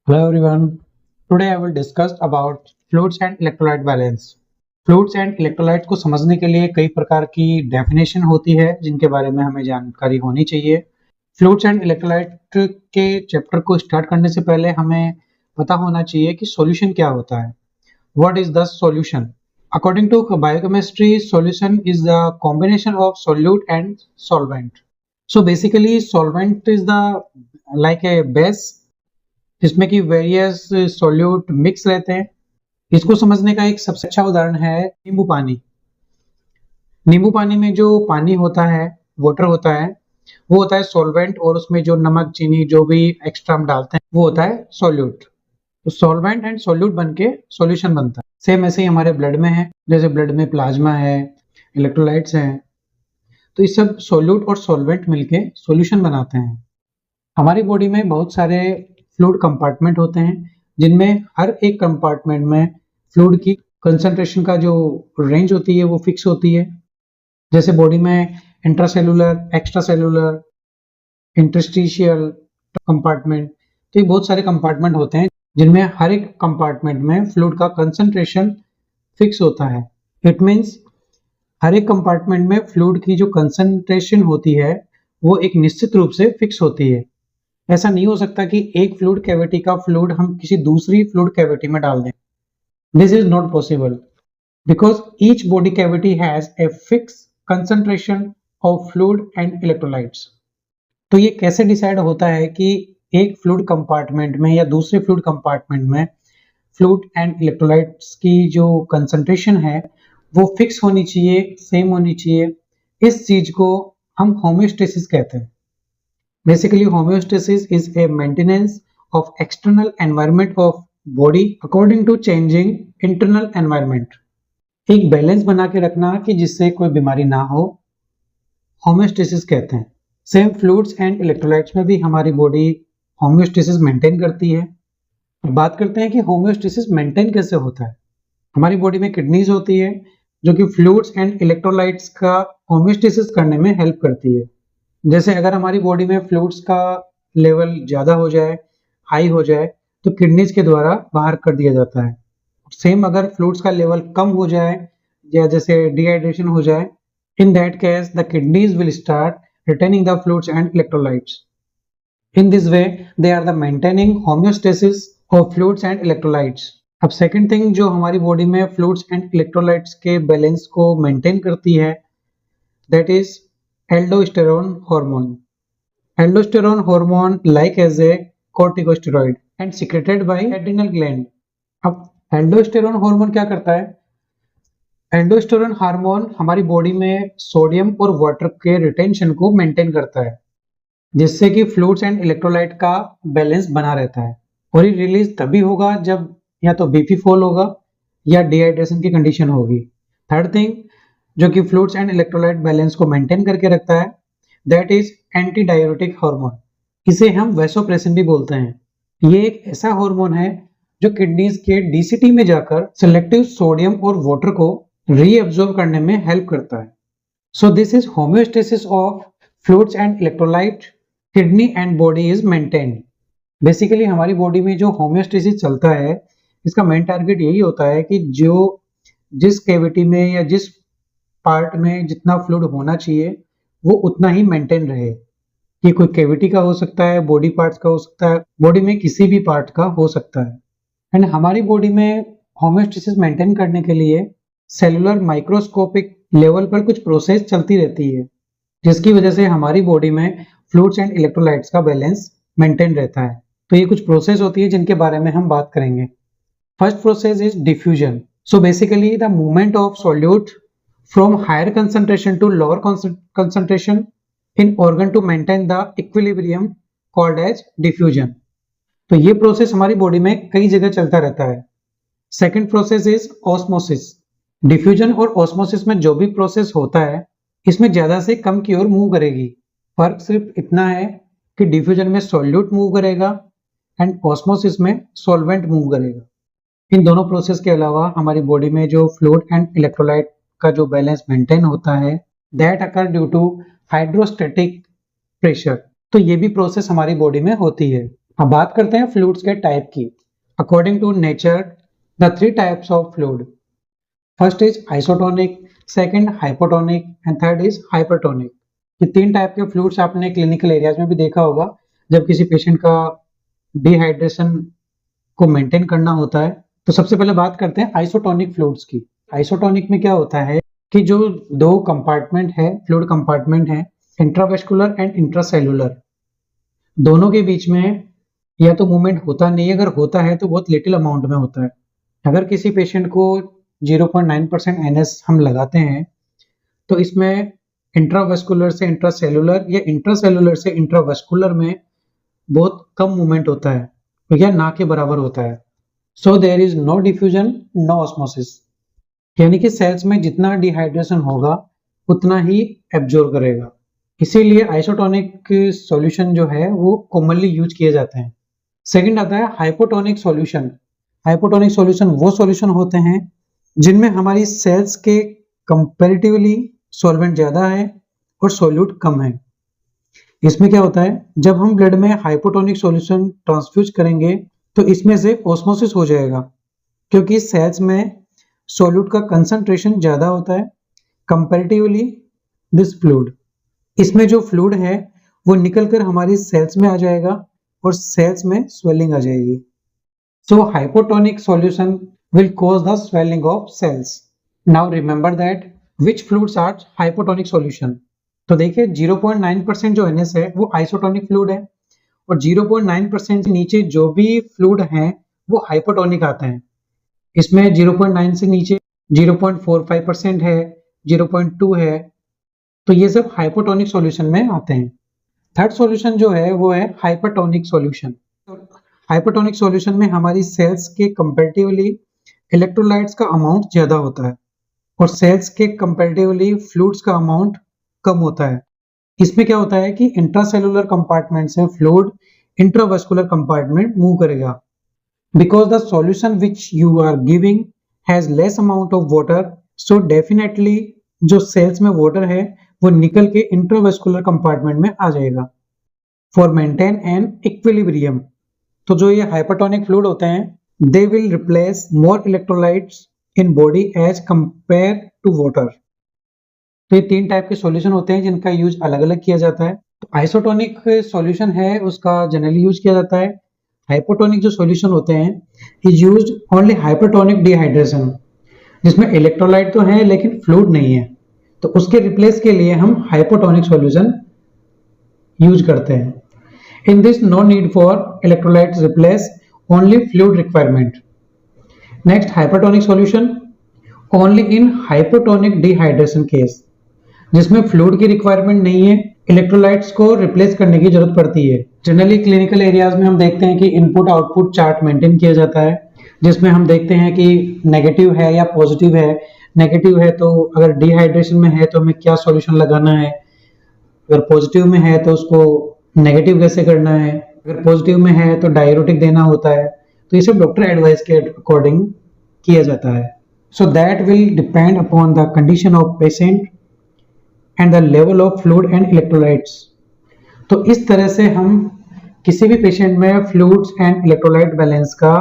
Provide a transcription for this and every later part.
Hello everyone. Today I will discuss about fluids and electrolyte balance. Fluids and electrolyte को समझने के लिए कई प्रकार की डेफिनेशन होती है जिनके बारे में हमें जानकारी होनी चाहिए। फ्लूइड्स एंड इलेक्ट्रोलाइट के चैप्टर को स्टार्ट करने से पहले हमें पता होना चाहिए कि सॉल्यूशन क्या होता है। What is the solution? According to biochemistry, solution is the combination of solute and solvent. So basically solvent is the like a base जिसमें कि वेरियस सॉल्यूट मिक्स रहते हैं। इसको समझने का एक सबसे अच्छा उदाहरण है नींबू पानी। नींबू पानी में जो पानी होता है, वाटर होता है, वो होता है सॉल्वेंट, और उसमें जो नमक, चीनी, जो भी एक्स्ट्रा हम डालते हैं वो होता है सॉल्यूट। तो सॉल्वेंट एंड सॉल्यूट बनके सॉल्यूशन बनता है। सेम ऐसे ही हमारे ब्लड में है, जैसे ब्लड में प्लाज्मा है, इलेक्ट्रोलाइट्स हैं, तो ये सब सॉल्यूट और सॉल्वेंट मिलके सॉल्यूशन बनाते हैं। हमारी बॉडी में बहुत सारे फ्लूइड कंपार्टमेंट होते हैं, जिनमें हर एक कंपार्टमेंट में फ्लूइड की कंसंट्रेशन का जो रेंज होती है वो फिक्स होती है। जैसे बॉडी में intracellular, extra cellular, interstitial compartment, तो ये बहुत सारे कंपार्टमेंट होते हैं जिनमें हर एक कंपार्टमेंट में फ्लूइड का कंसंट्रेशन फिक्स होता है। इट मीन्स हर एक कंपार्टमेंट में फ्लूइड की जो कंसंट्रेशन होती है वो एक निश्चित रूप से फिक्स होती है। ऐसा नहीं हो सकता कि एक फ्लूइड कैविटी का फ्लूइड हम किसी दूसरी फ्लूइड कैविटी में डाल दें। This is not possible because each body cavity has a fix concentration of fluid and electrolytes. तो ये कैसे डिसाइड होता है कि एक फ्लूइड कंपार्टमेंट में या दूसरे फ्लूइड कंपार्टमेंट में फ्लूइड एंड इलेक्ट्रोलाइट्स की जो कंसंट्रेशन है वो फिक्स होनी चाहिए, सेम होनी चाहिए। इस चीज को हम होम्योस्टेसिस कहते हैं। Basically, homeostasis is a maintenance of external environment of body according to changing internal environment. एक बैलेंस बना के रखना कि जिससे कोई बीमारी ना हो, होम्योस्टेसिस कहते हैं। सेम फ्लूइड्स एंड इलेक्ट्रोलाइट्स में भी हमारी बॉडी होम्योस्टेसिस मेंटेन करती है। बात करते हैं कि होम्योस्टेसिस मेंटेन कैसे होता है। हमारी बॉडी में किडनीज होती है जो कि फ्लूइड्स एंड इलेक्ट्रोलाइट्स का होम्योस्टेसिस करने में हेल्प करती है। जैसे अगर हमारी बॉडी में फ्लूइड्स का लेवल ज़्यादा हो जाए, हाई हो जाए, तो किडनीज के द्वारा बाहर कर दिया जाता है। सेम अगर फ्लूइड्स का लेवल कम हो जाए या जैसे डिहाइड्रेशन हो जाए, in that case the kidneys will start retaining the fluids and electrolytes. In this way they are the maintaining homeostasis of fluids and electrolytes. अब सेकेंड थिंग जो हमारी बॉडी में फ्लूइड्स एंड इलेक्ट्रोलाइट्स के balance को maintain करती है, that is aldosterone hormone. Aldosterone hormone like as a corticosteroid and secreted by adrenal gland. अब aldosterone hormone क्या करता है? aldosterone हार्मोन हमारी बॉडी में सोडियम और वाटर के रिटेंशन को मेंटेन करता है, जिससे कि फ्लूइड्स एंड इलेक्ट्रोलाइट का बैलेंस बना रहता है। और ये रिलीज तभी होगा जब या तो बीपी फॉल होगा या डिहाइड्रेशन की कंडीशन होगी। थर्ड थिंग जो कि फ्लूइड्स एंड इलेक्ट्रोलाइट बैलेंस को मेंटेन करके रखता है, that is anti diuretic hormone. इसे हम वैसोप्रेसिन भी बोलते हैं। ये एक ऐसा हार्मोन है जो किडनीज के डीसीटी में जाकर सेलेक्टिव सोडियम और वाटर को रीअब्सॉर्ब करने में हेल्प करता है। So this is homeostasis of fluids and electrolyte, kidney and body is maintained. Basically हमारी बॉडी में जो होम्योस्टेसिस चलता है, इसका मेन टारगेट यही होता है कि जो जिस कैविटी में या जिस पार्ट में जितना फ्लूइड होना चाहिए वो उतना ही मेंटेन रहे। ये कोई कैविटी का हो सकता है, बॉडी पार्ट्स का हो सकता है, बॉडी में किसी भी पार्ट का हो सकता है। एंड हमारी बॉडी में होम्योस्टेसिस मेंटेन करने के लिए सेलुलर माइक्रोस्कोपिक लेवल पर कुछ प्रोसेस चलती रहती है, जिसकी वजह से हमारी बॉडी में फ्लूइड्स एंड इलेक्ट्रोलाइट्स का बैलेंस मेंटेन रहता है। तो ये कुछ प्रोसेस होती है जिनके बारे में हम बात करेंगे। First process is diffusion. So basically the movement of solute from higher concentration to lower concentration in organ to maintain the equilibrium called as diffusion. तो ये प्रोसेस हमारी बॉडी में कई जगह चलता रहता है। Second process is osmosis. Diffusion और ऑस्मोसिस में जो भी प्रोसेस होता है, इसमें ज्यादा से कम की ओर मूव करेगी। फर्क सिर्फ इतना है कि डिफ्यूजन में सॉल्यूट मूव करेगा एंड ऑस्मोसिस में सॉल्वेंट मूव करेगा। इन दोनों प्रोसेस के अलावा हमारी बॉडी में जो फ्लूइड एंड इलेक्ट्रोलाइट का जो बैलेंस मेंटेन होता है, that occur due to hydrostatic pressure. तो ये भी प्रोसेस हमारी बॉडी में होती है। अब बात करते हैं फ्लूइड्स के टाइप की। According to nature the 3 types of fluid, first is isotonic, second hypotonic and third is hypertonic. ये 3 टाइप के फ्लूइड्स आपने क्लिनिकल एरियाज में भी देखा होगा जब किसी पेशेंट का डिहाइड्रेशन को मेंटेन करना होता है। तो सबसे पहले बात करते हैं आइसोटोनिक फ्लूइड्स की। आइसोटोनिक में क्या होता है कि जो 2 कंपार्टमेंट है, फ्लूइड कंपार्टमेंट है, इंट्रावेस्कुलर एंड इंट्रासेलुलर, दोनों के बीच में या तो मूवमेंट होता नहीं है, अगर होता है तो बहुत लिटिल अमाउंट में होता है। अगर किसी पेशेंट को 0.9% NS हम लगाते हैं तो इसमें इंट्रावेस्कुलर से इंट्रासेलुलर या इंट्रासेलुलर से इंट्रावेस्कुलर में बहुत कम मूवमेंट होता है, तो यह ना के बराबर होता है। So there is no diffusion, no osmosis, यानी कि सेल्स में जितना डिहाइड्रेशन होगा उतना ही एब्जॉर्ब करेगा। इसीलिए आइसोटोनिक सॉल्यूशन जो है वो कॉमनली यूज किए जाते हैं। सेकंड आता है हाइपोटोनिक सॉल्यूशन। हाइपोटोनिक सॉल्यूशन वो सॉल्यूशन होते हैं जिनमें हमारी सेल्स के कंपैरेटिवली सॉल्वेंट ज्यादा है और सोल्यूट कम है। इसमें क्या होता है, जब हम ब्लड में हाइपोटोनिक सॉल्यूशन ट्रांसफ्यूज करेंगे तो इसमें से ऑस्मोसिस हो जाएगा, क्योंकि सेल्स में सोल्यूट का कंसंट्रेशन ज्यादा होता है कंपैरेटिवली दिस फ्लूइड। इसमें जो फ्लूइड है वो निकलकर हमारी सेल्स में आ जाएगा और सेल्स में स्वेलिंग आ जाएगी। So hypotonic solution will cause the swelling of cells. Now remember that which fluids are hypotonic solution. तो देखिए 0.9% जो NS है वो आइसोटोनिक फ्लूइड है और 0.9% से नीचे जो भी फ्लूइड हैं वो हाइपोटोनिक आते हैं। इसमें 0.9 से नीचे 0.45% है, 0.2 है, तो ये सब हाइपोटोनिक सॉल्यूशन में आते हैं। थर्ड सॉल्यूशन जो है वो है हाइपरटोनिक सॉल्यूशन। हाइपरटोनिक सॉल्यूशन में हमारी सेल्स के कंपैरेटिवली इलेक्ट्रोलाइट्स का अमाउंट ज्यादा होता है और सेल्स के कंपैरेटिवली फ्लूइड्स का अमाउंट कम होता है। इसमें क्या होता है कि इंट्रासेलुलर कंपार्टमेंट से फ्लूइड इंट्रावेस्कुलर कंपार्टमेंट मूव करेगा। Because the solution which you are giving has less amount of water, so definitely जो सेल्स में वाटर है वो निकल के इंट्रावेस्कुलर कंपार्टमेंट में आ जाएगा फॉर मेंटेन एन इक्विलिब्रियम। तो जो ये हाइपरटोनिक फ्लूइड होते हैं they will replace more electrolytes in body as compared to water। तो ये 3 टाइप के सॉल्यूशन होते हैं जिनका यूज अलग अलग किया जाता है। तो आइसोटोनिक सॉल्यूशन है उसका जनरली यूज किया जाता है। हाइपोटोनिक जो सॉल्यूशन होते हैं is used only hypertonic dehydration, जिसमें इलेक्ट्रोलाइट तो है लेकिन फ्लूइड नहीं है, तो उसके रिप्लेस के लिए हम हाइपोटोनिक सॉल्यूशन यूज करते हैं। In this no need for electrolytes replace, only fluid requirement। Next, hypertonic solution only in hypotonic dehydration case, जिसमें फ्लूइड की रिक्वायरमेंट नहीं है, इलेक्ट्रोलाइट्स को रिप्लेस करने की जरूरत पड़ती है। जनरली क्लिनिकल एरियाज में हम देखते हैं कि इनपुट आउटपुट चार्ट मेंटेन किया जाता है, जिसमें हम देखते हैं कि नेगेटिव है या पॉजिटिव है। नेगेटिव है तो अगर डिहाइड्रेशन में है तो हमें क्या सॉल्यूशन लगाना है, अगर पॉजिटिव में है तो उसको नेगेटिव कैसे करना है, अगर पॉजिटिव में है तो डाययूरेटिक देना होता है। तो ये सब डॉक्टर एडवाइस के अकॉर्डिंग किया जाता है। So that will depend upon the condition of patient and the level of fluid and electrolytes. तो इस तरह से हम किसी भी पेशेंट में फ्लूइड्स एंड इलेक्ट्रोलाइट बैलेंस का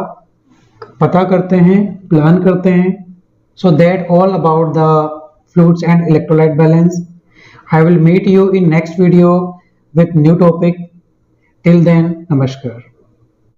पता करते हैं, प्लान करते हैं। So that all about the fluids and electrolyte balance. I will meet you in next video with new topic. Till then, namaskar.